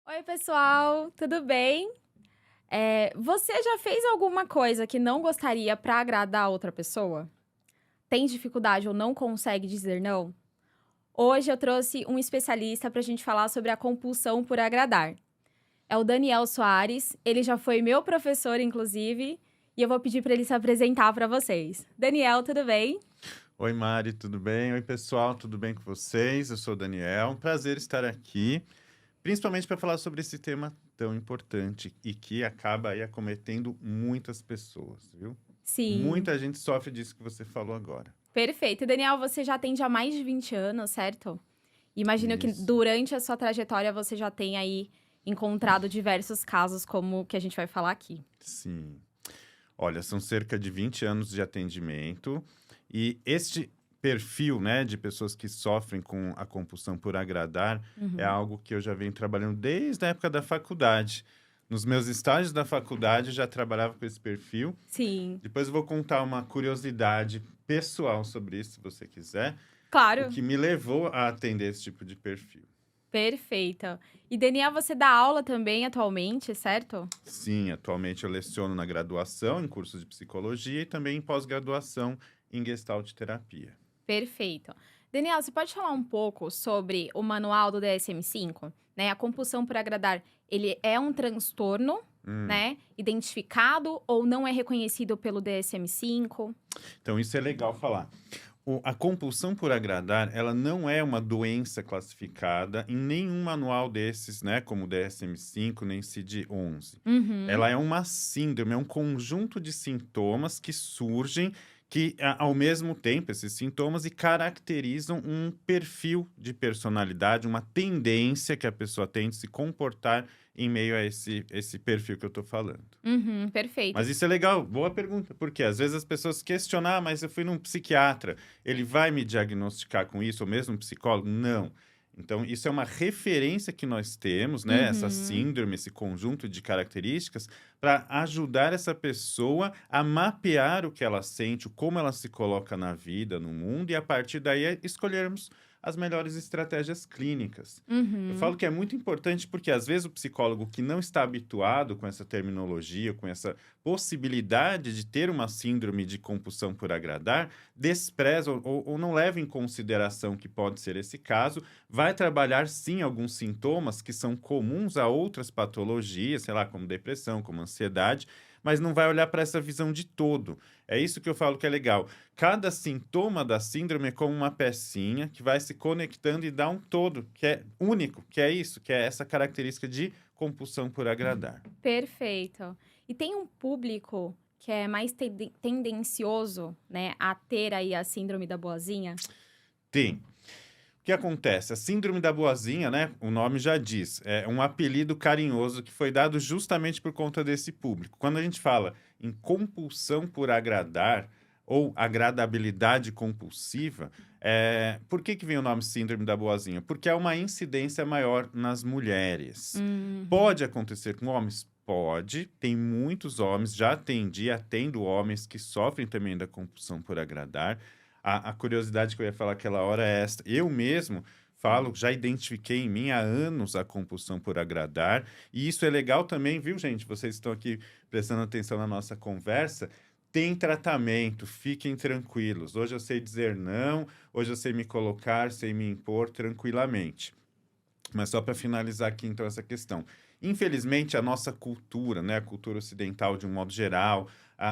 Oi, pessoal, tudo bem? Você já fez alguma coisa que não gostaria para agradar a outra pessoa? Tem dificuldade ou não consegue dizer não? Hoje eu trouxe um especialista para a gente falar sobre a compulsão por agradar. É o Daniel Soares, ele já foi meu professor, inclusive, e eu vou pedir para ele se apresentar para vocês. Daniel, tudo bem? Oi, Mari, tudo bem? Oi, pessoal, tudo bem com vocês? Eu sou o Daniel, um prazer estar aqui, principalmente para falar sobre esse tema tão importante e que acaba aí acometendo muitas pessoas, viu? Sim, Muita gente sofre disso que você falou agora. perfeito. Daniel, você já atende há mais de 20 anos, certo? Imagino que Isso, durante a sua trajetória você já tenha aí encontrado diversos casos como o que a gente vai falar aqui. sim. Olha, são cerca de 20 anos de atendimento e este perfil, né, de pessoas que sofrem com a compulsão por agradar é Uhum. algo que eu já venho trabalhando desde a época da faculdade. Nos meus estágios da faculdade eu já trabalhava com esse perfil. Sim, Depois eu vou contar uma curiosidade pessoal sobre isso, se você quiser, o claro, que me levou a atender esse tipo de perfil. perfeita. E Daniel, você dá aula também atualmente, certo? Sim, atualmente eu leciono na graduação, em cursos de psicologia e também em pós-graduação em Gestalt terapia. Perfeito. Daniel, você pode falar um pouco sobre o manual do DSM-5, né? A compulsão por agradar, ele é um transtorno, Hum, né? Identificado ou não é reconhecido pelo DSM-5? então isso é legal falar. A compulsão por agradar, ela não é uma doença classificada em nenhum manual desses, né, como o DSM-5 nem CID-11. Uhum, Ela é uma síndrome, é um conjunto de sintomas que surgem que, ao mesmo tempo, esses sintomas e caracterizam um perfil de personalidade, uma tendência que a pessoa tem de se comportar em meio a esse perfil que eu estou falando. uhum, perfeito. Mas isso é legal, boa pergunta, porque às vezes as pessoas questionam, ah, mas eu fui num psiquiatra, ele vai me diagnosticar com isso, ou mesmo um psicólogo? Não. Então, isso é uma referência que nós temos, né? Essa Uhum. síndrome, esse conjunto de características, para ajudar essa pessoa a mapear o que ela sente, como ela se coloca na vida, no mundo, e a partir daí escolhermos as melhores estratégias clínicas. Eu Uhum. falo que é muito importante porque, às vezes, o psicólogo que não está habituado com essa terminologia, com essa possibilidade de ter uma síndrome de compulsão por agradar, despreza ou não leva em consideração que pode ser esse caso, vai trabalhar sim alguns sintomas que são comuns a outras patologias, sei lá, como depressão, como ansiedade, mas não vai olhar para essa visão de todo. É isso que eu falo que é legal. Cada sintoma da síndrome é como uma pecinha que vai se conectando e dá um todo, que é único, que é isso, que é essa característica de compulsão por agradar. Perfeito. E tem um público que é mais tendencioso, né, a ter aí a síndrome da boazinha? Tem. O que acontece? A síndrome da boazinha, né? O nome já diz, é um apelido carinhoso que foi dado justamente por conta desse público. Quando a gente fala em compulsão por agradar ou agradabilidade compulsiva, por que vem o nome síndrome da boazinha? Porque é uma incidência maior nas mulheres. Uhum. Pode acontecer com homens? Pode. Tem muitos homens, já atendi, atendo homens que sofrem também da compulsão por agradar. A curiosidade que eu ia falar aquela hora é esta. Eu mesmo falo, já identifiquei em mim há anos a compulsão por agradar, e isso é legal também, viu, gente? Vocês estão aqui prestando atenção na nossa conversa. Tem tratamento, fiquem tranquilos. Hoje eu sei dizer não, hoje eu sei me colocar, sei me impor tranquilamente. Mas só para finalizar aqui, então, essa questão. Infelizmente, a nossa cultura, né, a cultura ocidental de um modo geral,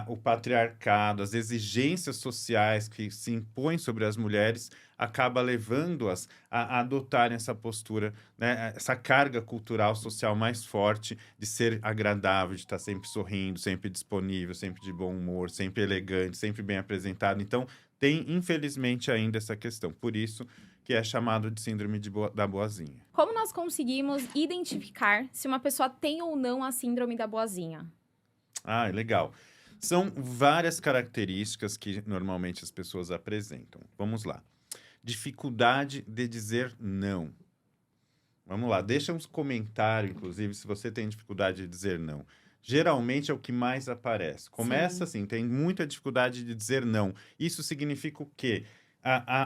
o patriarcado, as exigências sociais que se impõem sobre as mulheres, acaba levando-as a adotarem essa postura, né, essa carga cultural social mais forte de ser agradável, de estar sempre sorrindo, sempre disponível, sempre de bom humor, sempre elegante, sempre bem apresentado. Então, tem, infelizmente, ainda essa questão. Por isso que é chamado de síndrome da boazinha. Como nós conseguimos identificar se uma pessoa tem ou não a síndrome da boazinha? Ah, legal. São várias características que normalmente as pessoas apresentam. Vamos lá. Dificuldade de dizer não. Vamos lá, deixa uns comentários, inclusive, se você tem dificuldade de dizer não. Geralmente é o que mais aparece. Começa Sim. assim, tem muita dificuldade de dizer não. Isso significa o quê?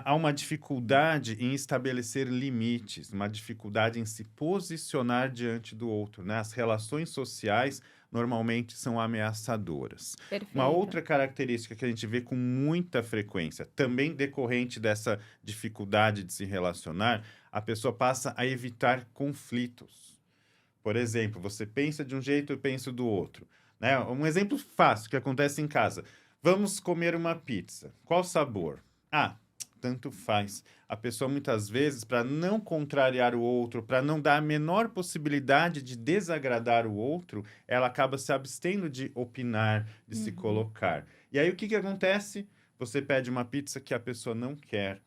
há uma dificuldade em estabelecer limites, uma dificuldade em se posicionar diante do outro, né? As relações sociais normalmente são ameaçadoras. Uma Perfeito. outra característica que a gente vê com muita frequência, também decorrente dessa dificuldade de se relacionar, a pessoa passa a evitar conflitos. Por exemplo, você pensa de um jeito, eu penso do outro, né? Um exemplo fácil que acontece em casa. Vamos comer uma pizza. Qual sabor? Ah, tanto faz. A pessoa muitas vezes, para não contrariar o outro, para não dar a menor possibilidade de desagradar o outro, ela acaba se abstendo de opinar, de se Uhum. colocar. E aí o que que acontece? Você pede uma pizza que a pessoa não quer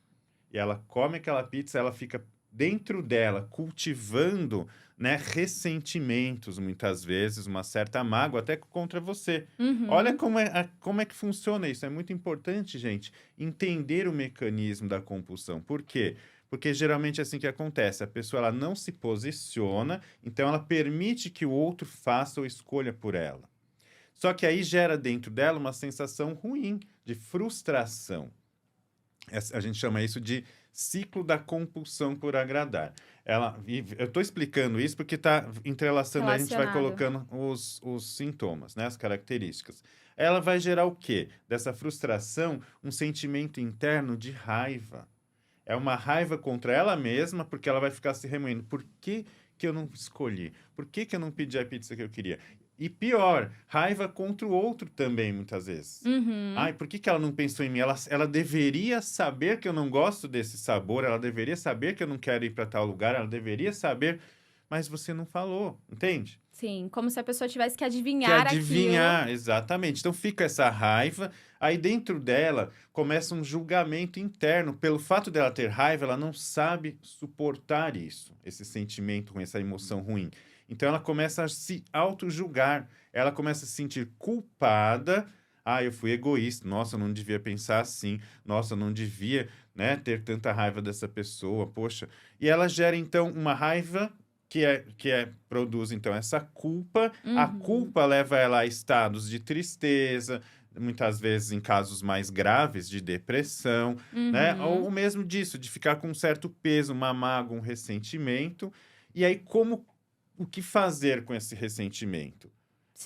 e ela come aquela pizza, ela fica dentro dela cultivando, né, ressentimentos, muitas vezes, uma certa mágoa até contra você. Olha Uhum. como é que funciona isso. É muito importante, gente, entender o mecanismo da compulsão. Por quê? Porque geralmente é assim que acontece. A pessoa ela não se posiciona, então ela permite que o outro faça ou escolha por ela. Só que aí gera dentro dela uma sensação ruim, de frustração. A gente chama isso de ciclo da compulsão por agradar. Eu estou explicando isso porque está entrelaçando, aí a gente vai Relacionado. colocando os sintomas, né, as características. Ela vai gerar o quê? Dessa frustração, um sentimento interno de raiva. É uma raiva contra ela mesma, porque ela vai ficar se remoendo. Por que que eu não escolhi? Por que que eu não pedi a pizza que eu queria? E pior, raiva contra o outro também, muitas vezes. Uhum. Ai, por que que ela não pensou em mim? Ela deveria saber que eu não gosto desse sabor, ela deveria saber que eu não quero ir para tal lugar, ela deveria saber, mas você não falou, entende? Sim, como se a pessoa tivesse que Que adivinhar aquilo. adivinhar, exatamente. Então fica essa raiva, aí dentro dela começa um julgamento interno. Pelo fato dela ter raiva, ela não sabe suportar isso, esse sentimento ruim, essa emoção ruim. Então ela começa a se auto-julgar, ela começa a se sentir culpada. Ah, eu fui egoísta, nossa, eu não devia pensar assim, nossa, eu não devia, né, ter tanta raiva dessa pessoa, poxa. E ela gera então uma raiva produz então essa culpa. A Uhum. culpa leva ela a estados de tristeza, muitas vezes em casos mais graves de depressão, né? Ou Uhum. mesmo disso, de ficar com um certo peso, uma mágoa, um ressentimento. E aí, o que fazer com esse ressentimento?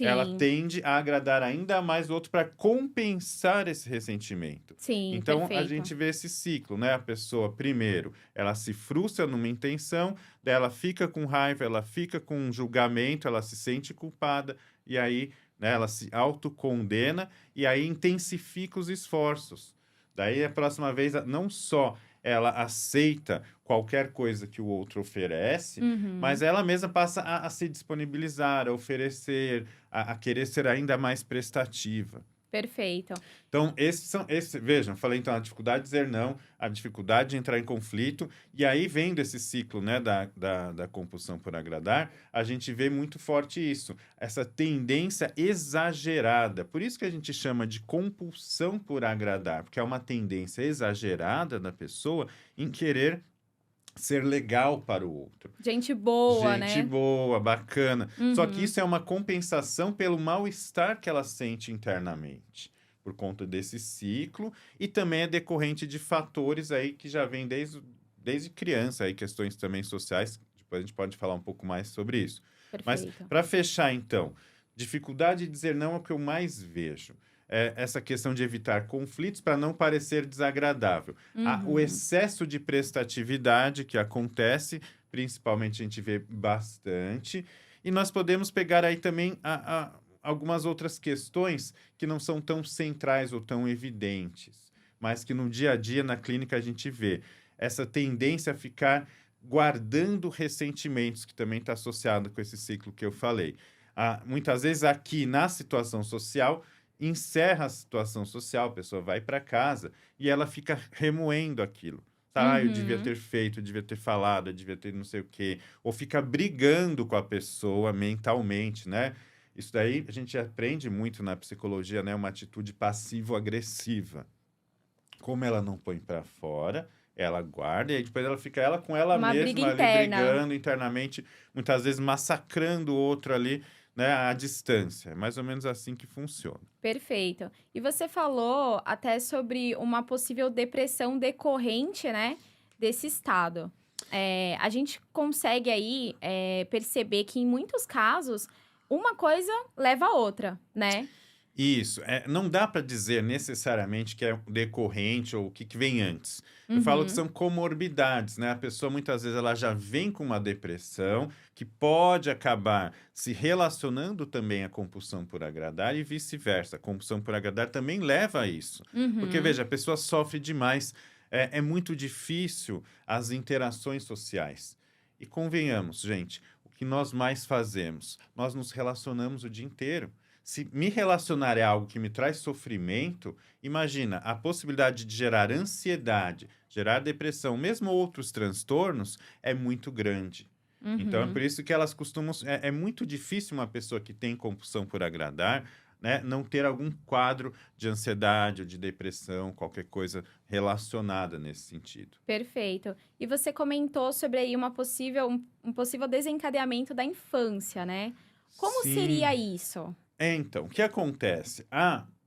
Ela Sim, tende a agradar ainda mais o outro para compensar esse ressentimento. sim, Então, a perfeito. gente vê esse ciclo, né? A pessoa, primeiro, ela se frustra numa intenção, daí ela fica com raiva, ela fica com um julgamento, ela se sente culpada, e aí, né, ela se autocondena, e aí intensifica os esforços. Daí, a próxima vez, não só ela aceita qualquer coisa que o outro oferece, mas Uhum. ela mesma passa a se disponibilizar, a oferecer, a querer ser ainda mais prestativa. Perfeito. Então, vejam, eu falei então a dificuldade de dizer não, a dificuldade de entrar em conflito, e aí vendo esse ciclo, né, da compulsão por agradar, a gente vê muito forte isso, essa tendência exagerada. Por isso que a gente chama de compulsão por agradar, porque é uma tendência exagerada da pessoa em querer ser legal para o outro. Gente boa, Gente né? boa, bacana. Só que Uhum. isso é uma compensação pelo mal-estar que ela sente internamente, por conta desse ciclo, e também é decorrente de fatores aí que já vêm desde criança, aí questões também sociais, depois a gente pode falar um pouco mais sobre isso. Mas Perfeito. para fechar então, dificuldade de dizer não é o que eu mais vejo. É essa questão de evitar conflitos para não parecer desagradável. O Uhum. excesso de prestatividade que acontece, principalmente a gente vê bastante, e nós podemos pegar aí também algumas outras questões que não são tão centrais ou tão evidentes, mas que no dia a dia, na clínica, a gente vê essa tendência a ficar guardando ressentimentos, que também está associado com esse ciclo que eu falei. Muitas vezes aqui na situação social, encerra a situação social, a pessoa vai para casa e ela fica remoendo aquilo. Tá, eu devia Uhum. ter feito, eu devia ter falado, eu devia ter não sei o quê. Ou fica brigando com a pessoa mentalmente, né? Isso daí a gente aprende muito na psicologia, né? Uma atitude passivo-agressiva. Como ela não põe para fora, ela guarda e aí depois ela fica ela com ela Uma briga mesma ali interna. brigando internamente, muitas vezes massacrando o outro ali, né, à distância. É mais ou menos assim que funciona. Perfeito. E você falou até sobre uma possível depressão decorrente, né, desse estado. A gente consegue aí, perceber que em muitos casos, uma coisa leva a outra, né? Isso, não dá para dizer necessariamente que é decorrente ou o que vem antes. Eu falo que Uhum, são comorbidades, né? A pessoa muitas vezes ela já vem com uma depressão que pode acabar se relacionando também à compulsão por agradar e vice-versa. A compulsão por agradar também leva a isso. Porque, uhum. veja, a pessoa sofre demais. É muito difícil as interações sociais. E convenhamos, gente, o que nós mais fazemos? Nós nos relacionamos o dia inteiro. Se me relacionar é algo que me traz sofrimento, imagina a possibilidade de gerar ansiedade, gerar depressão, mesmo outros transtornos, é muito grande. Então, é por Uhum. isso que elas costumam. É muito difícil uma pessoa que tem compulsão por agradar, né, não ter algum quadro de ansiedade ou de depressão, qualquer coisa relacionada nesse sentido. Perfeito. E você comentou sobre aí um possível desencadeamento da infância, né? Como Sim. seria isso? Então, o que acontece?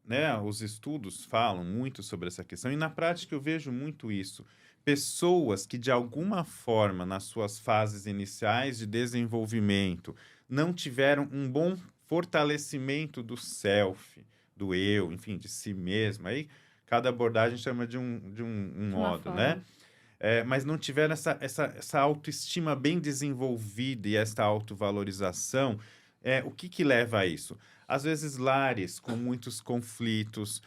Né, os estudos falam muito sobre essa questão e na prática eu vejo muito isso. Pessoas que de alguma forma nas suas fases iniciais de desenvolvimento não tiveram um bom fortalecimento do self, do eu, enfim, de si mesmo. Aí cada abordagem chama de um De uma modo, né? forma. Mas não tiveram essa autoestima bem desenvolvida e essa autovalorização, o que leva a isso? Às vezes, lares com muitos conflitos,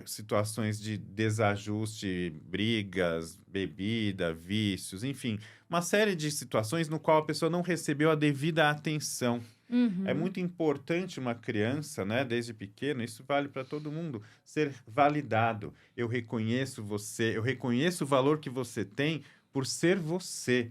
situações de desajuste, brigas, bebida, vícios, enfim, uma série de situações no qual a pessoa não recebeu a devida atenção. É Uhum. muito importante uma criança, né, desde pequeno, isso vale para todo mundo, ser validado. Eu reconheço você, eu reconheço o valor que você tem por ser você.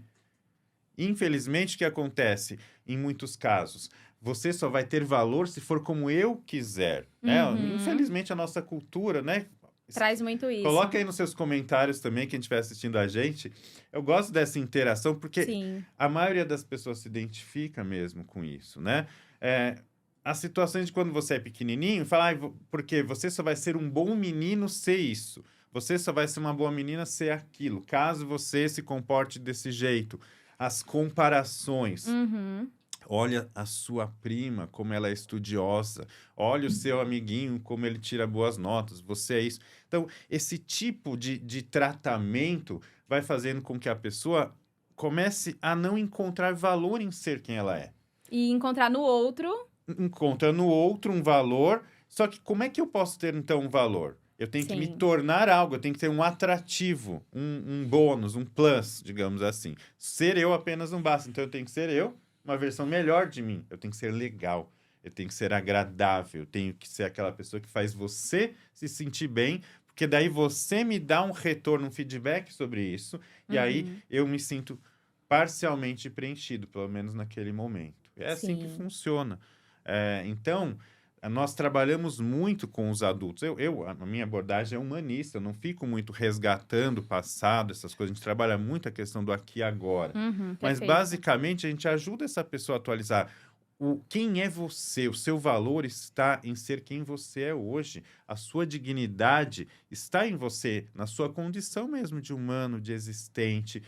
Infelizmente, o que acontece em muitos casos? Você só vai ter valor se for como eu quiser, né? Uhum. Infelizmente, a nossa cultura, né? Traz muito isso. Coloca aí nos seus comentários também, quem estiver assistindo a gente. Eu gosto dessa interação porque Sim. a maioria das pessoas se identifica mesmo com isso, né? É, as situações de quando você é pequenininho, fala, porque você só vai ser um bom menino ser isso. Você só vai ser uma boa menina ser aquilo. Caso você se comporte desse jeito. As comparações. Uhum. Olha a sua prima, como ela é estudiosa. Olha o seu amiguinho, como ele tira boas notas. Você é isso. Então, esse tipo de tratamento vai fazendo com que a pessoa comece a não encontrar valor em ser quem ela é. E encontrar no outro. Encontra no outro um valor. Só que como é que eu posso ter, então, um valor? Eu tenho que me Sim. tornar algo, eu tenho que ter um atrativo, um bônus, um plus, digamos assim. Ser eu apenas não basta. Então, eu tenho que ser eu, uma versão melhor de mim. Eu tenho que ser legal, eu tenho que ser agradável, eu tenho que ser aquela pessoa que faz você se sentir bem, porque daí você me dá um retorno, um feedback sobre isso, e aí Uhum. eu me sinto parcialmente preenchido, pelo menos naquele momento. É assim que Sim. funciona. Então, nós trabalhamos muito com os adultos. A minha abordagem é humanista, eu não fico muito resgatando o passado, essas coisas. A gente trabalha muito a questão do aqui e agora. Uhum. Mas, Perfeito. basicamente, a gente ajuda essa pessoa a atualizar. Quem é você? O seu valor está em ser quem você é hoje. A sua dignidade está em você, na sua condição mesmo de humano, de existente,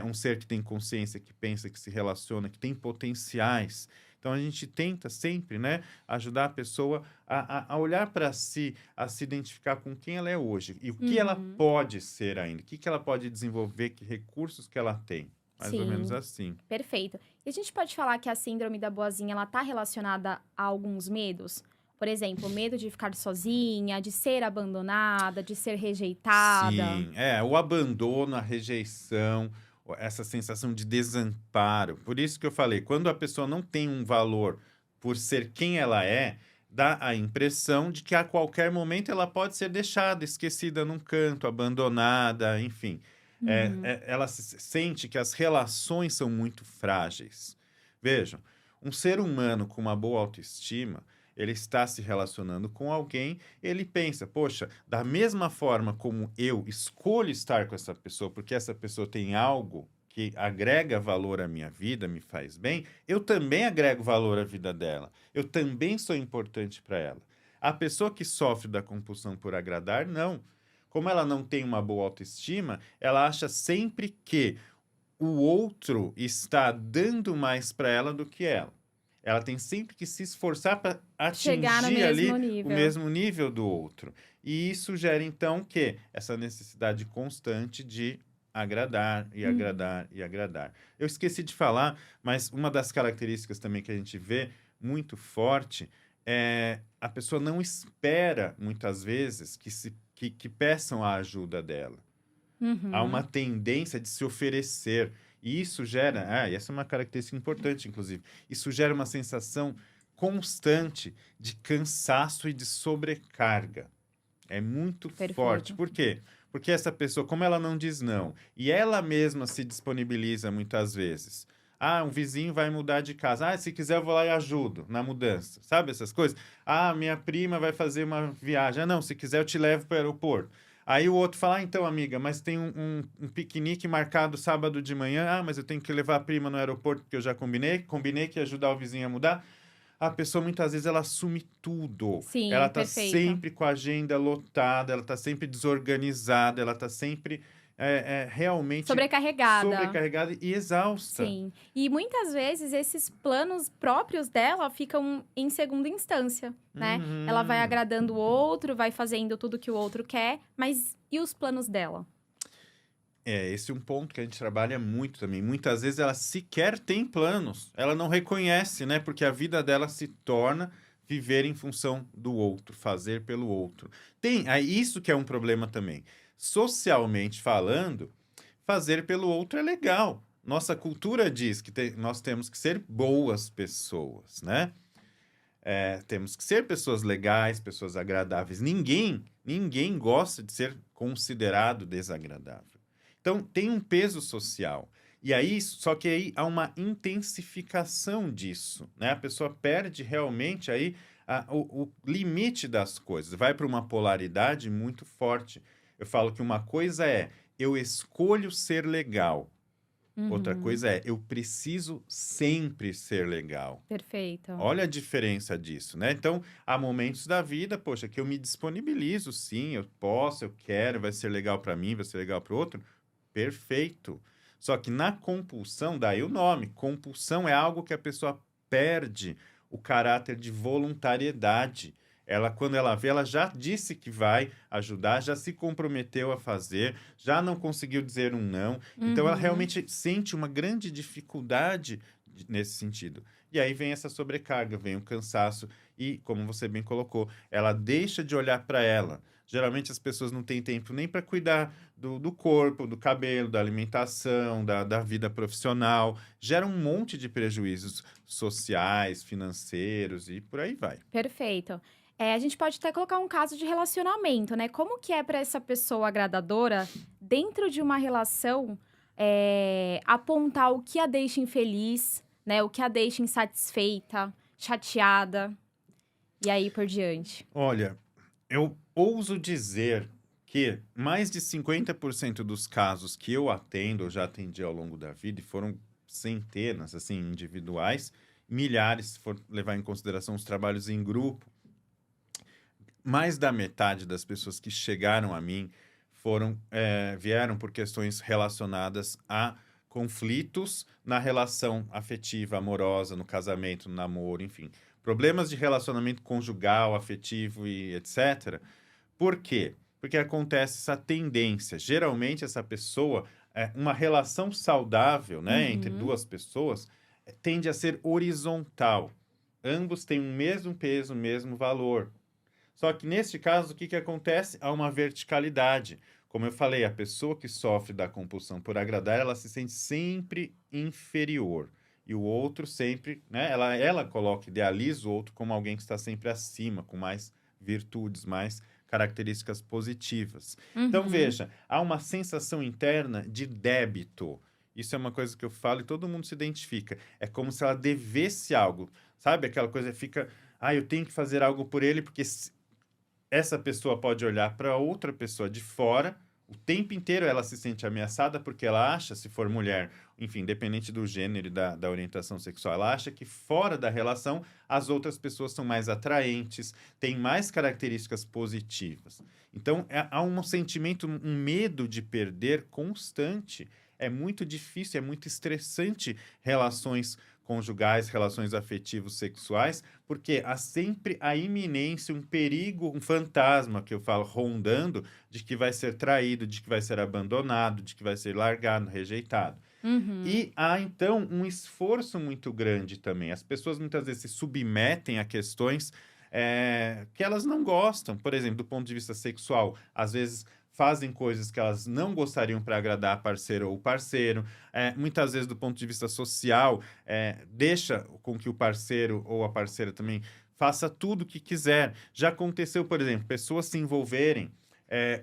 um ser que tem consciência, que pensa, que se relaciona, que tem potenciais. Então, a gente tenta sempre, né, ajudar a pessoa a olhar para si, a se identificar com quem ela é hoje e o que ela Uhum. pode ser ainda, o que ela pode desenvolver, que recursos que ela tem. Mais ou menos Sim. assim. Perfeito. E a gente pode falar que a síndrome da boazinha, ela tá relacionada a alguns medos? Por exemplo, medo de ficar sozinha, de ser abandonada, de ser rejeitada. Sim, o abandono, a rejeição, essa sensação de desamparo. Por isso que eu falei, quando a pessoa não tem um valor por ser quem ela é, dá a impressão de que a qualquer momento ela pode ser deixada, esquecida num canto, abandonada, enfim. Uhum. Ela sente que as relações são muito frágeis. Vejam, um ser humano com uma boa autoestima, ele está se relacionando com alguém, ele pensa, poxa, da mesma forma como eu escolho estar com essa pessoa, porque essa pessoa tem algo que agrega valor à minha vida, me faz bem, eu também agrego valor à vida dela. Eu também sou importante para ela. A pessoa que sofre da compulsão por agradar, não. Como ela não tem uma boa autoestima, ela acha sempre que o outro está dando mais para ela do que ela. Ela tem sempre que se esforçar para Chegar no atingir mesmo ali o nível. mesmo nível do outro. E isso gera, então, o quê? Essa necessidade constante de agradar e Uhum. agradar e agradar. Eu esqueci de falar, mas uma das características também que a gente vê muito forte é a pessoa não espera, muitas vezes, que peçam a ajuda dela. Há uma Uhum. tendência de se oferecer. E isso gera, e essa é uma característica importante, inclusive, isso gera uma sensação constante de cansaço e de sobrecarga. É muito forte. Perfeito. Por quê? Porque essa pessoa, como ela não diz não, e ela mesma se disponibiliza muitas vezes. Ah, um vizinho vai mudar de casa. Ah, se quiser eu vou lá e ajudo na mudança. Sabe essas coisas? Ah, minha prima vai fazer uma viagem. Ah, não, se quiser eu te levo para o aeroporto. Aí o outro fala, então, amiga, mas tem um piquenique marcado sábado de manhã. Ah, mas eu tenho que levar a prima no aeroporto porque eu já combinei que ia ajudar o vizinho a mudar. A pessoa muitas vezes ela assume tudo. Ela Sim, tá perfeito. sempre com a agenda lotada, ela tá sempre desorganizada, ela tá sempre realmente Sobrecarregada. sobrecarregada e exausta. Sim. E muitas vezes esses planos próprios dela ficam em segunda instância, né? Ela vai Uhum. agradando o outro, vai fazendo tudo que o outro quer, mas e os planos dela? Esse é um ponto que a gente trabalha muito também. Muitas vezes ela sequer tem planos, ela não reconhece, né? Porque a vida dela se torna viver em função do outro, fazer pelo outro. Isso que é um problema também. Socialmente falando, fazer pelo outro é legal. Nossa cultura diz que nós temos que ser boas pessoas, né? Temos que ser pessoas legais, pessoas agradáveis. Ninguém gosta de ser considerado desagradável. Então, tem um peso social. E aí, só que aí há uma intensificação disso, né? A pessoa perde realmente aí o limite das coisas, vai para uma polaridade muito forte. Eu falo que uma coisa é eu escolho ser legal, outra Uhum. coisa é eu preciso sempre ser legal. Perfeito. Olha a diferença disso, né? Então, há momentos da vida, poxa, que eu me disponibilizo, sim, eu posso, eu quero, vai ser legal para mim, vai ser legal para o outro. Perfeito. Só que na compulsão, daí o nome, compulsão é algo que a pessoa perde o caráter de voluntariedade. Ela, quando ela vê, ela já disse que vai ajudar, já se comprometeu a fazer, já não conseguiu dizer um não. Então, ela Uhum. realmente sente uma grande dificuldade nesse sentido. E aí vem essa sobrecarga, vem o cansaço e, como você bem colocou, ela deixa de olhar para ela. Geralmente as pessoas não têm tempo nem para cuidar do corpo, do cabelo, da alimentação, da vida profissional. Gera um monte de prejuízos sociais, financeiros e por aí vai. Perfeito. A gente pode até colocar um caso de relacionamento, né? Como que é para essa pessoa agradadora, dentro de uma relação, apontar o que a deixa infeliz, né? O que a deixa insatisfeita, chateada, e aí por diante. Olha, eu ouso dizer que mais de 50% dos casos que eu atendo, eu já atendi ao longo da vida, e foram centenas, assim, individuais, milhares, se for levar em consideração os trabalhos em grupo, mais da metade das pessoas que chegaram a mim vieram por questões relacionadas a conflitos na relação afetiva, amorosa, no casamento, no namoro, enfim. Problemas de relacionamento conjugal, afetivo e etc. Por quê? Porque acontece essa tendência. Geralmente, essa pessoa, uma relação saudável, né, entre Uhum. duas pessoas, tende a ser horizontal. Ambos têm o mesmo peso, o mesmo valor. Só que neste caso, o que acontece? Há uma verticalidade. Como eu falei, a pessoa que sofre da compulsão por agradar, ela se sente sempre inferior. E o outro sempre, né? Ela coloca, idealiza o outro como alguém que está sempre acima, com mais virtudes, mais características positivas. Então, Uhum. veja, há uma sensação interna de débito. Isso é uma coisa que eu falo e todo mundo se identifica. É como se ela devesse algo. Sabe aquela coisa que fica, eu tenho que fazer algo por ele, porque essa pessoa pode olhar para outra pessoa de fora, O tempo inteiro ela se sente ameaçada porque ela acha, se for mulher, enfim, independente do gênero e da orientação sexual, ela acha que fora da relação as outras pessoas são mais atraentes, têm mais características positivas. Então, há um sentimento, um medo de perder constante. É muito difícil, é muito estressante relações conjugais, relações afetivos sexuais, porque há sempre a iminência, um perigo, um fantasma que eu falo rondando de que vai ser traído, de que vai ser abandonado, de que vai ser largado, rejeitado. Uhum. E há, então, um esforço muito grande também. As pessoas muitas vezes se submetem a questões que elas não gostam. Por exemplo, do ponto de vista sexual, às vezes fazem coisas que elas não gostariam para agradar a parceira ou parceiro. Muitas vezes, do ponto de vista social, deixa com que o parceiro ou a parceira também faça tudo o que quiser. Já aconteceu, por exemplo, pessoas se envolverem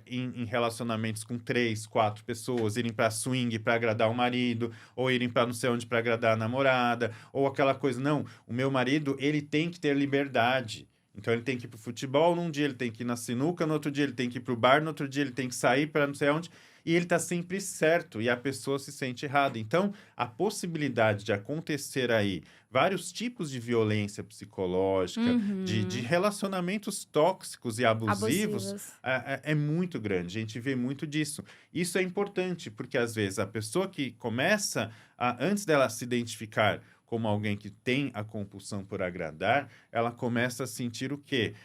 em relacionamentos com 3, 4 pessoas, irem para swing para agradar o marido, ou irem para não sei onde para agradar a namorada, ou aquela coisa, não, o meu marido, ele tem que ter liberdade. Então ele tem que ir pro futebol num dia, ele tem que ir na sinuca, no outro dia ele tem que ir pro bar, no outro dia ele tem que sair para não sei onde, e ele tá sempre certo, e a pessoa se sente errada. Então, a possibilidade de acontecer aí vários tipos de violência psicológica, de Uhum. relacionamentos tóxicos e abusivos, Abusivas. é muito grande. A gente vê muito disso. Isso é importante, porque às vezes a pessoa que começa, antes dela se identificar como alguém que tem a compulsão por agradar, ela começa a sentir o quê?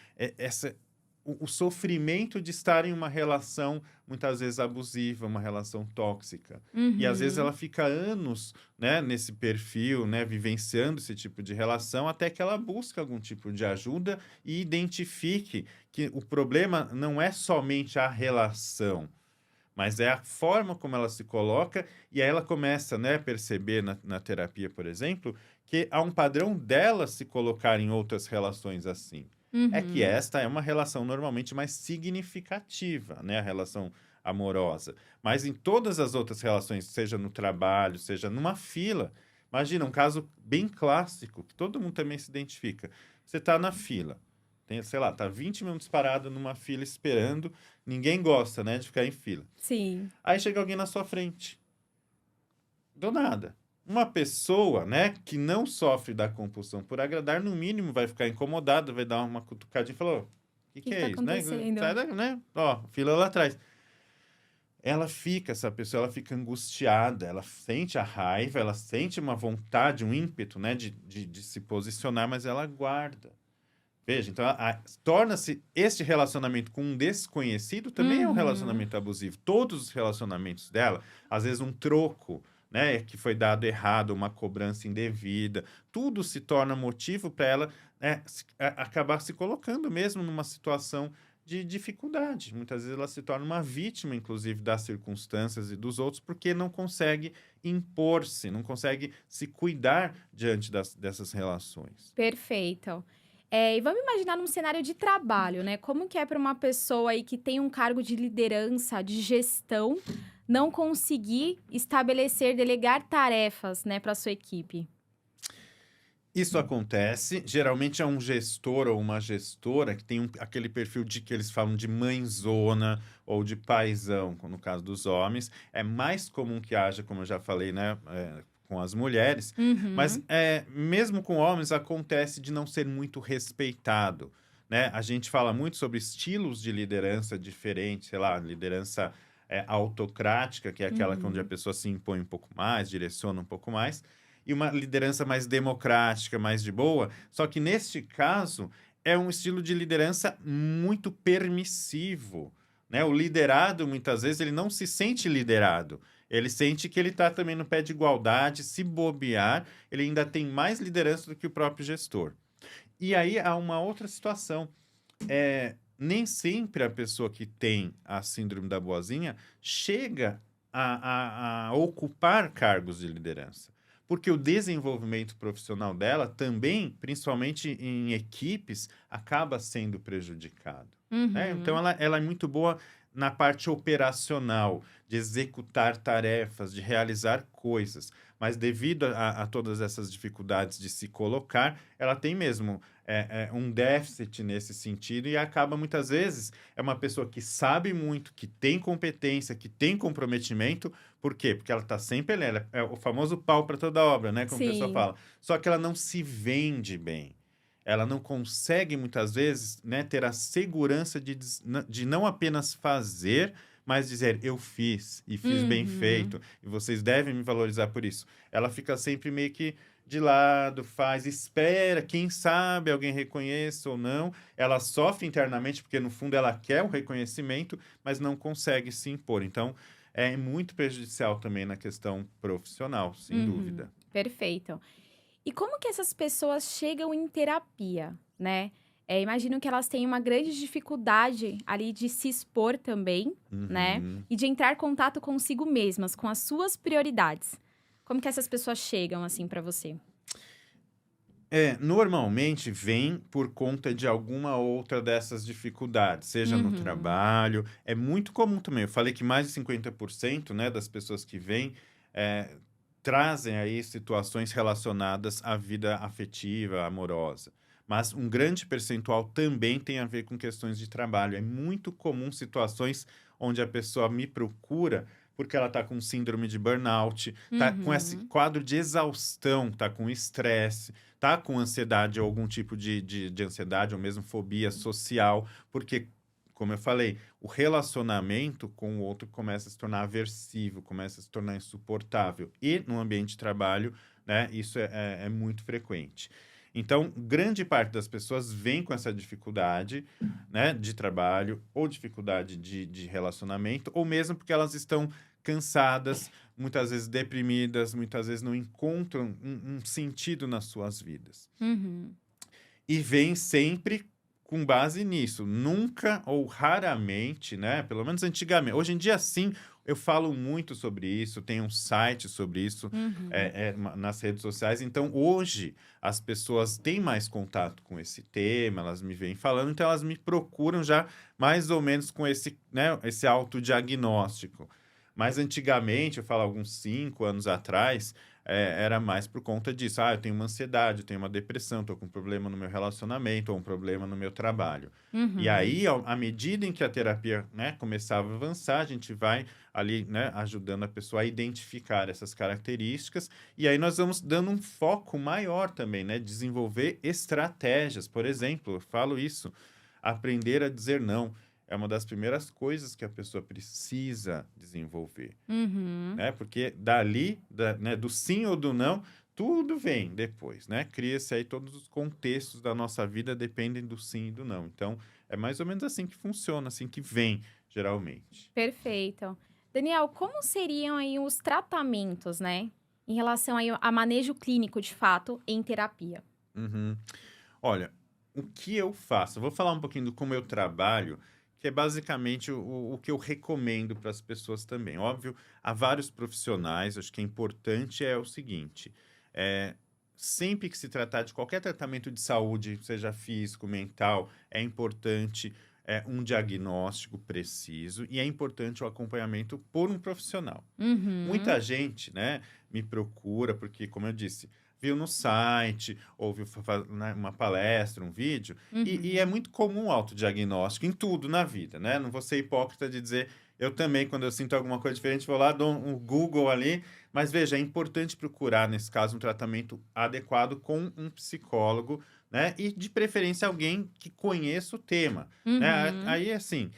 O sofrimento de estar em uma relação muitas vezes abusiva, uma relação tóxica. E às vezes ela Uhum. fica anos, né, nesse perfil, né, vivenciando esse tipo de relação, até que ela busca algum tipo de ajuda e identifique que o problema não é somente a relação, mas é a forma como ela se coloca, e aí ela começa, né, a perceber na terapia, por exemplo, que há um padrão dela se colocar em outras relações assim. É que Uhum. esta é uma relação normalmente mais significativa, né, a relação amorosa. Mas em todas as outras relações, seja no trabalho, seja numa fila, imagina um caso bem clássico, que todo mundo também se identifica. Você está na fila, tem, sei lá, tá 20 minutos parado numa fila esperando. Ninguém gosta, né, de ficar em fila. Sim. Aí chega alguém na sua frente. Do nada. Uma pessoa, né, que não sofre da compulsão por agradar, no mínimo vai ficar incomodada, vai dar uma cutucadinha e falar: "Ô, O que que que é tá isso, né? Sai acontecendo? da, né? Ó, fila lá atrás." Essa pessoa, ela fica angustiada, ela sente a raiva, ela sente uma vontade, um ímpeto, né, de se posicionar, mas ela guarda. Veja, então torna-se este relacionamento com um desconhecido também é um Uhum. relacionamento abusivo. Todos os relacionamentos dela, às vezes um troco, né, que foi dado errado, uma cobrança indevida, tudo se torna motivo para ela acabar se colocando mesmo numa situação de dificuldade. Muitas vezes ela se torna uma vítima, inclusive, das circunstâncias e dos outros, porque não consegue impor-se, não consegue se cuidar diante dessas relações. Perfeito. E vamos imaginar num cenário de trabalho, né, como que é para uma pessoa aí que tem um cargo de liderança, de gestão, não conseguir estabelecer, delegar tarefas, né, para sua equipe? Isso acontece, geralmente é um gestor ou uma gestora que tem aquele perfil de que eles falam de mãezona ou de paizão, no caso dos homens. É mais comum que haja, como eu já falei, né, com as mulheres, mas Uhum. mesmo com homens acontece de não ser muito respeitado, né? A gente fala muito sobre estilos de liderança diferentes, sei lá, liderança autocrática, que é aquela onde a Uhum. pessoa se impõe um pouco mais, direciona um pouco mais, e uma liderança mais democrática, mais de boa. Só que neste caso é um estilo de liderança muito permissivo, né? O liderado muitas vezes ele não se sente liderado. Ele sente que ele está também no pé de igualdade, se bobear, ele ainda tem mais liderança do que o próprio gestor. E aí há uma outra situação. Nem sempre a pessoa que tem a síndrome da boazinha chega a ocupar cargos de liderança. Porque o desenvolvimento profissional dela também, principalmente em equipes, acaba sendo prejudicado, né? Então, Uhum. ela é muito boa na parte operacional, de executar tarefas, de realizar coisas. Mas devido a todas essas dificuldades de se colocar, ela tem mesmo um déficit nesse sentido e acaba, muitas vezes, é uma pessoa que sabe muito, que tem competência, que tem comprometimento. Por quê? Porque ela está sempre ali, ela é o famoso pau para toda obra, né? Como a pessoa Sim. fala. Só que ela não se vende bem. Ela não consegue, muitas vezes, né, ter a segurança de não apenas fazer, mas dizer, eu fiz, e fiz bem Uhum. feito, e vocês devem me valorizar por isso. Ela fica sempre meio que de lado, faz, espera, quem sabe alguém reconheça ou não. Ela sofre internamente, porque no fundo ela quer o reconhecimento, mas não consegue se impor. Então, é muito prejudicial também na questão profissional, sem Uhum. dúvida. Perfeito. E como que essas pessoas chegam em terapia, né? Imagino que elas têm uma grande dificuldade ali de se expor também, né? Uhum. E de entrar em contato consigo mesmas, com as suas prioridades. Como que essas pessoas chegam, assim, pra você? Normalmente vem por conta de alguma outra dessas dificuldades, seja no Uhum. trabalho. É muito comum também. Eu falei que mais de 50%, né, das pessoas que vêm eh, trazem aí situações relacionadas à vida afetiva, amorosa. Mas um grande percentual também tem a ver com questões de trabalho. É muito comum situações onde a pessoa me procura porque ela está com síndrome de burnout, está com esse Uhum. quadro de exaustão, está com estresse, tá com ansiedade ou algum tipo de ansiedade ou mesmo fobia social, porque, como eu falei, o relacionamento com o outro começa a se tornar aversivo, começa a se tornar insuportável. E no ambiente de trabalho, né, isso é muito frequente. Então, grande parte das pessoas vem com essa dificuldade, né, de trabalho, ou dificuldade de relacionamento, ou mesmo porque elas estão cansadas, muitas vezes deprimidas, muitas vezes não encontram um sentido nas suas vidas. Uhum. E vem sempre com base nisso, nunca ou raramente, né? Pelo menos antigamente. Hoje em dia, sim, eu falo muito sobre isso, tem um site sobre isso Uhum. nas redes sociais. Então, hoje, as pessoas têm mais contato com esse tema, elas me vêm falando, então elas me procuram já mais ou menos com esse, né, esse autodiagnóstico. Mas antigamente, eu falo alguns 5 anos atrás, era mais por conta disso. Ah, eu tenho uma ansiedade, eu tenho uma depressão, estou com um problema no meu relacionamento ou um problema no meu trabalho. E Uhum. aí, à medida em que a terapia, né, começava a avançar, a gente vai ali, né, ajudando a pessoa a identificar essas características. E aí nós vamos dando um foco maior também, né? Desenvolver estratégias. Por exemplo, eu falo isso, aprender a dizer não. É uma das primeiras coisas que a pessoa precisa desenvolver, Uhum. né? Porque dali, né, do sim ou do não, tudo vem depois, né? Cria-se aí todos os contextos da nossa vida dependem do sim e do não. Então, é mais ou menos assim que funciona, assim que vem, geralmente. Perfeito. Daniel, como seriam aí os tratamentos, né? Em relação aí a manejo clínico, de fato, em terapia? Uhum. Olha, o que eu faço? Eu vou falar um pouquinho do como eu trabalho, que é basicamente o que eu recomendo para as pessoas também. Óbvio, há vários profissionais, acho que é importante é o seguinte, é, sempre que se tratar de qualquer tratamento de saúde, seja físico, mental, é importante um diagnóstico preciso e é importante o acompanhamento por um profissional. Uhum. Muita gente, né, me procura porque, como eu disse, viu no site, ouviu né, uma palestra, um vídeo, e é Uhum. muito comum o autodiagnóstico em tudo na vida, né? Não vou ser hipócrita de dizer, eu também, quando eu sinto alguma coisa diferente, vou lá, dou um Google ali, mas veja, é importante procurar, nesse caso, um tratamento adequado com um psicólogo, né? E de preferência alguém que conheça o tema, né? Uhum. Aí, assim,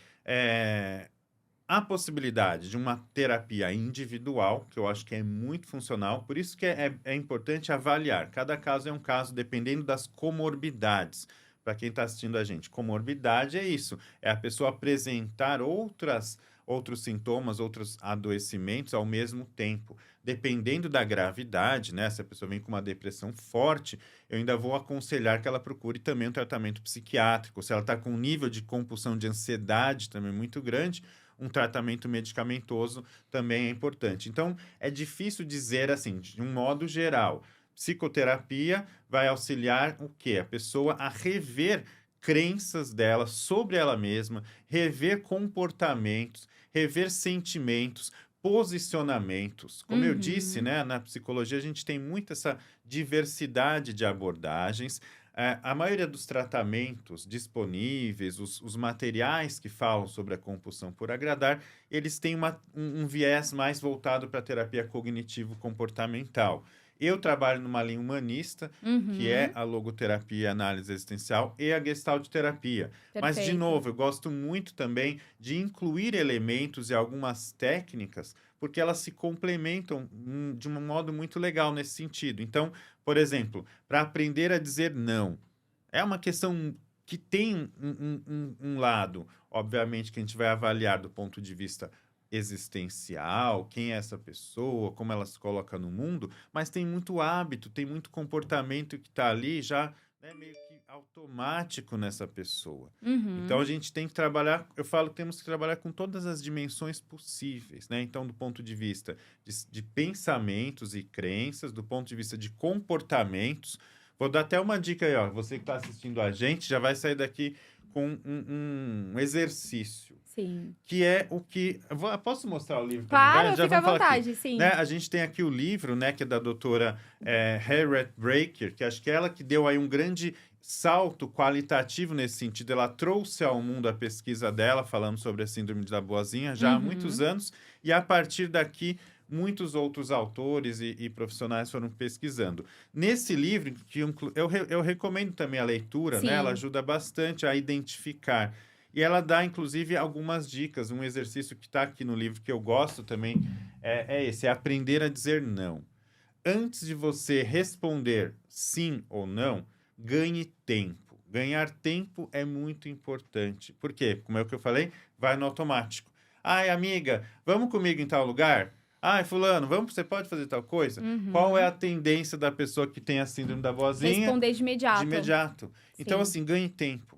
a possibilidade de uma terapia individual, que eu acho que é muito funcional, por isso que é importante avaliar. Cada caso é um caso, dependendo das comorbidades. Para quem está assistindo a gente, comorbidade é isso: é a pessoa apresentar outros sintomas, outros adoecimentos ao mesmo tempo. Dependendo da gravidade, né? Se a pessoa vem com uma depressão forte, eu ainda vou aconselhar que ela procure também um tratamento psiquiátrico. Se ela está com um nível de compulsão de ansiedade também muito grande, um tratamento medicamentoso também é importante. Então, é difícil dizer assim, de um modo geral. Psicoterapia vai auxiliar o quê? A pessoa a rever crenças dela sobre ela mesma, rever comportamentos, rever sentimentos, posicionamentos. Como eu disse, Uhum. né, na psicologia a gente tem muito essa diversidade de abordagens. A maioria dos tratamentos disponíveis, os materiais que falam sobre a compulsão por agradar, eles têm um viés mais voltado para a terapia cognitivo-comportamental. Eu trabalho numa linha humanista, que é Uhum. a logoterapia e análise existencial e a gestalt terapia. Mas, de Perfeito. novo, eu gosto muito também de incluir elementos e algumas técnicas, porque elas se complementam de um modo muito legal nesse sentido. Então, por exemplo, para aprender a dizer não, é uma questão que tem um lado, obviamente, que a gente vai avaliar do ponto de vista existencial, quem é essa pessoa, como ela se coloca no mundo, mas tem muito hábito, tem muito comportamento que está ali já, né, meio que automático nessa pessoa. Então Uhum. a gente tem que trabalhar, eu falo, temos que trabalhar com todas as dimensões possíveis, né? Então, do ponto de vista de pensamentos e crenças, do ponto de vista de comportamentos. Vou dar até uma dica aí, ó. Você que está assistindo a gente já vai sair daqui com um exercício, Sim. que é o que... Posso mostrar o livro também? Claro, Já fica à vamos falar aqui. vontade, Né? sim. A gente tem aqui o livro, né, que é da doutora Harriet Breaker, que acho que é ela que deu aí um grande salto qualitativo nesse sentido. Ela trouxe ao mundo a pesquisa dela, falando sobre a síndrome da boazinha, já há muitos Uhum. anos, e a partir daqui muitos outros autores e profissionais foram pesquisando. Nesse livro, que eu recomendo também a leitura, né? Ela Sim. ajuda bastante a identificar. E ela dá, inclusive, algumas dicas. Um exercício que está aqui no livro que eu gosto também é esse: é aprender a dizer não. Antes de você responder sim ou não, ganhe tempo. Ganhar tempo é muito importante. Por quê? Como é o que eu falei, vai no automático. Ai, amiga, vamos comigo em tal lugar? Ai, fulano, você pode fazer tal coisa? Qual é Uhum. a tendência da pessoa que tem a síndrome da vozinha? Responder de De imediato. imediato. Então, Sim. assim, ganhe tempo.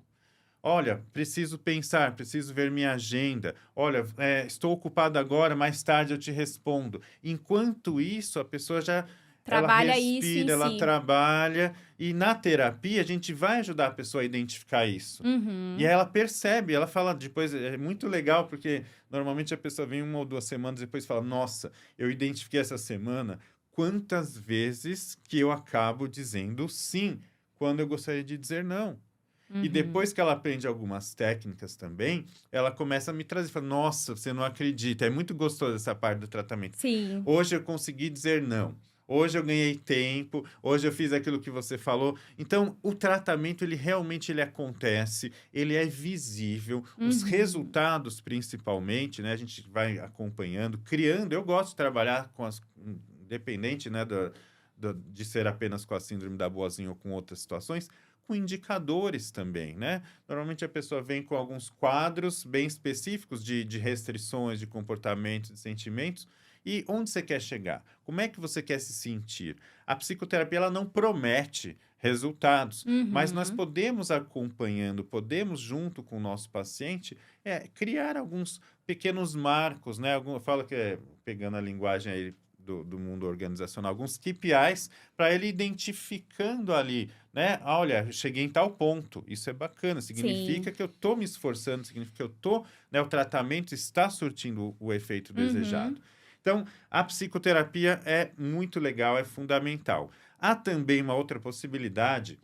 Olha, preciso pensar, preciso ver minha agenda. Olha, estou ocupado agora, mais tarde eu te respondo. Enquanto isso, a pessoa já ela Trabalha isso em respira, ela si. trabalha. E na terapia, a gente vai ajudar a pessoa a identificar isso. E Uhum. aí ela percebe, ela fala depois, é muito legal, porque normalmente a pessoa vem 1 ou 2 semanas depois e fala: Nossa, eu identifiquei essa semana quantas vezes que eu acabo dizendo sim, quando eu gostaria de dizer não. E Uhum. depois que ela aprende algumas técnicas também, ela começa a me trazer, fala: Nossa, você não acredita, é muito gostoso essa parte do tratamento. Sim. Hoje eu consegui dizer não. Hoje eu ganhei tempo, hoje eu fiz aquilo que você falou. Então, o tratamento, ele realmente ele acontece, ele é visível, os Uhum. resultados principalmente, né? A gente vai acompanhando, criando. Eu gosto de trabalhar com independente, né, de ser apenas com a síndrome da boazinha ou com outras situações, com indicadores também, né? Normalmente a pessoa vem com alguns quadros bem específicos de restrições, de comportamentos, de sentimentos. E onde você quer chegar? Como é que você quer se sentir? A psicoterapia ela não promete resultados, mas nós Uhum. podemos acompanhando, podemos junto com o nosso paciente criar alguns pequenos marcos, né? Eu falo que pegando a linguagem aí do mundo organizacional, alguns KPIs para ele identificando ali, né? Olha, eu cheguei em tal ponto. Isso é bacana, Sim. significa que eu estou me esforçando, significa que eu estou, né? O tratamento está surtindo o efeito desejado. Uhum. Então, a psicoterapia é muito legal, é fundamental. Há também uma outra possibilidade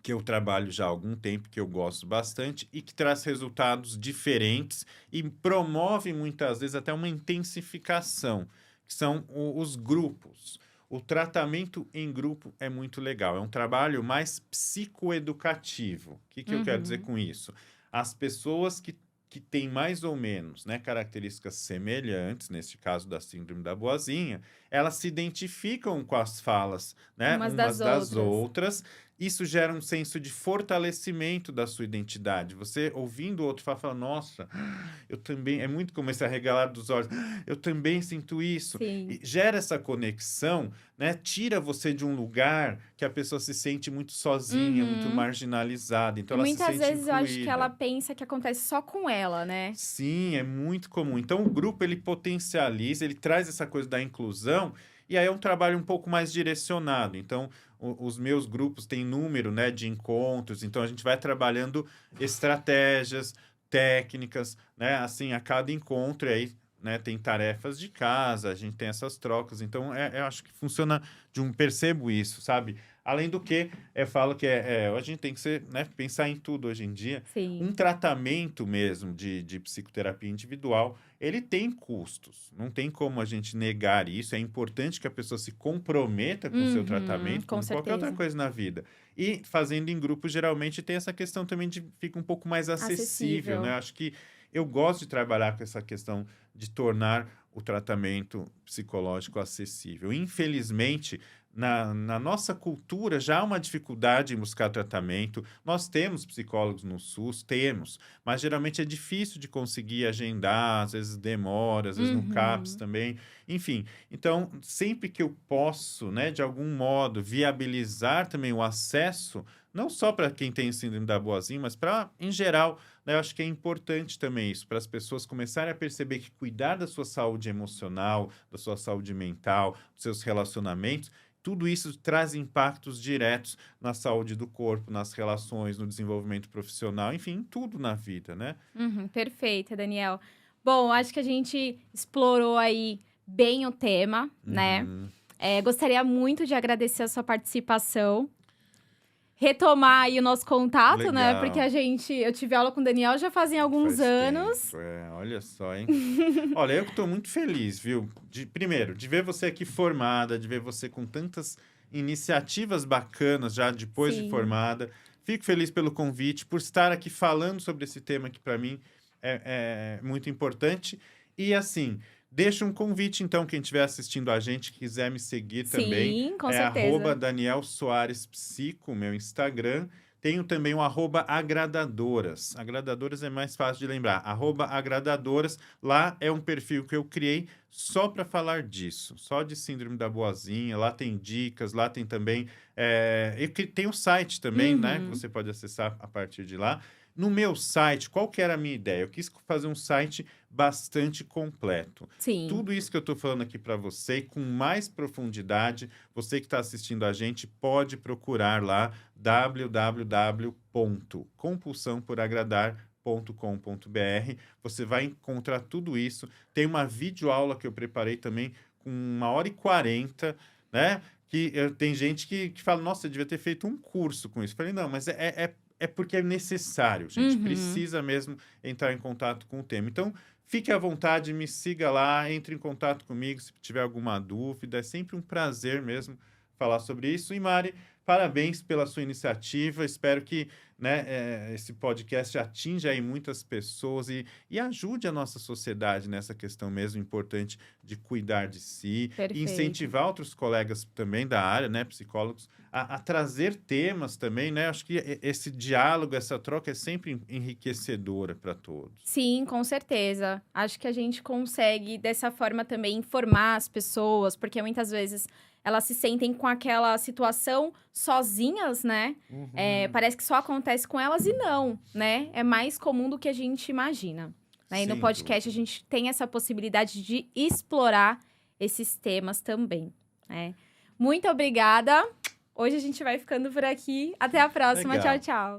que eu trabalho já há algum tempo, que eu gosto bastante e que traz resultados diferentes e promove muitas vezes até uma intensificação, que são os grupos. O tratamento em grupo é muito legal, é um trabalho mais psicoeducativo. O que eu quero dizer Uhum. com isso? As pessoas que têm mais ou menos, né, características semelhantes, neste caso da síndrome da boazinha, elas se identificam com as falas, né, Umas umas das das outras. outras. Isso gera um senso de fortalecimento da sua identidade. Você ouvindo o outro falar, fala: Nossa, eu também. É muito como esse arregalar dos olhos. Eu também sinto isso. Sim. E gera essa conexão, né? Tira você de um lugar que a pessoa se sente muito sozinha, muito Uhum. marginalizada. Então E ela se muitas sente vezes eu acho que ela incluída. pensa que acontece só com ela, né? Sim, é muito comum. Então, o grupo ele potencializa, ele traz essa coisa da inclusão, e aí é um trabalho um pouco mais direcionado. Então, os meus grupos têm número, né, de encontros, então a gente vai trabalhando estratégias, técnicas, né, assim, a cada encontro, e aí né, tem tarefas de casa, a gente tem essas trocas. Então, eu acho que funciona percebo isso, sabe? Além do que, eu falo que a gente tem que ser, né, pensar em tudo hoje em dia. Sim. Um tratamento mesmo de psicoterapia individual, ele tem custos. Não tem como a gente negar isso. É importante que a pessoa se comprometa com o seu tratamento, com como qualquer outra certeza. coisa na vida. E fazendo em grupo, geralmente tem essa questão também de fica um pouco mais acessível, né? Acessível. Acho que eu gosto de trabalhar com essa questão de tornar o tratamento psicológico acessível. Infelizmente, na nossa cultura já há uma dificuldade em buscar tratamento. Nós temos psicólogos no SUS, temos, mas geralmente é difícil de conseguir agendar, às vezes demora, às vezes no CAPS também. Enfim, então, sempre que eu posso, né, de algum modo, viabilizar também o acesso, não só para quem tem síndrome da boazinha, mas para, em geral, né, eu acho que é importante também isso, para as pessoas começarem a perceber que cuidar da sua saúde emocional, da sua saúde mental, dos seus relacionamentos, tudo isso traz impactos diretos na saúde do corpo, nas relações, no desenvolvimento profissional, enfim, em tudo na vida, né? Perfeita, Daniel. Bom, acho que a gente explorou aí bem o tema, né? Uhum. Gostaria muito de agradecer a sua participação. Retomar aí o nosso contato, né? Porque Legal. eu tive aula com o Daniel já fazem alguns Faz anos. tempo, olha só, hein? Olha, eu que estou muito feliz, viu? Primeiro, de ver você aqui formada, de ver você com tantas iniciativas bacanas já depois de Sim. formada. Fico feliz pelo convite, por estar aqui falando sobre esse tema que para mim é muito importante. E assim, deixa um convite, então, quem estiver assistindo a gente, quiser me seguir também. Sim, com É certeza. @Daniel Soares Psico, meu Instagram. Tenho também o @agradadoras. Agradadoras é mais fácil de lembrar. @agradadoras. Lá é um perfil que eu criei só para falar disso. Só de síndrome da boazinha. Lá tem dicas, lá tem também... tem o site também, né? Que você pode acessar a partir de lá. No meu site, qual que era a minha ideia? Eu quis fazer um site bastante completo. Sim. Tudo isso que eu estou falando aqui para você, com mais profundidade, você que está assistindo a gente pode procurar lá www.compulsãoporagradar.com.br. Você vai encontrar tudo isso. Tem uma videoaula que eu preparei também com 1h40, né? Que tem gente que fala, nossa, eu devia ter feito um curso com isso. Eu falei, não, mas é porque é necessário, gente. Precisa mesmo entrar em contato com o tema. Então, fique à vontade, me siga lá, entre em contato comigo se tiver alguma dúvida. É sempre um prazer mesmo falar sobre isso. E Mari, parabéns pela sua iniciativa. Espero que, né, esse podcast atinja aí muitas pessoas e ajude a nossa sociedade nessa questão mesmo importante de cuidar de si. Perfeito. E incentivar outros colegas também da área, né, psicólogos, a trazer temas também, né? Acho que esse diálogo, essa troca é sempre enriquecedora para todos. Sim, com certeza. Acho que a gente consegue, dessa forma, também informar as pessoas, porque muitas vezes elas se sentem com aquela situação sozinhas, né? Parece que só acontece com elas e não, né? É mais comum do que a gente imagina. Né? E no Sem podcast dúvida. a gente tem essa possibilidade de explorar esses temas também, né? Muito obrigada. Hoje a gente vai ficando por aqui. Até a próxima. Legal. Tchau, tchau.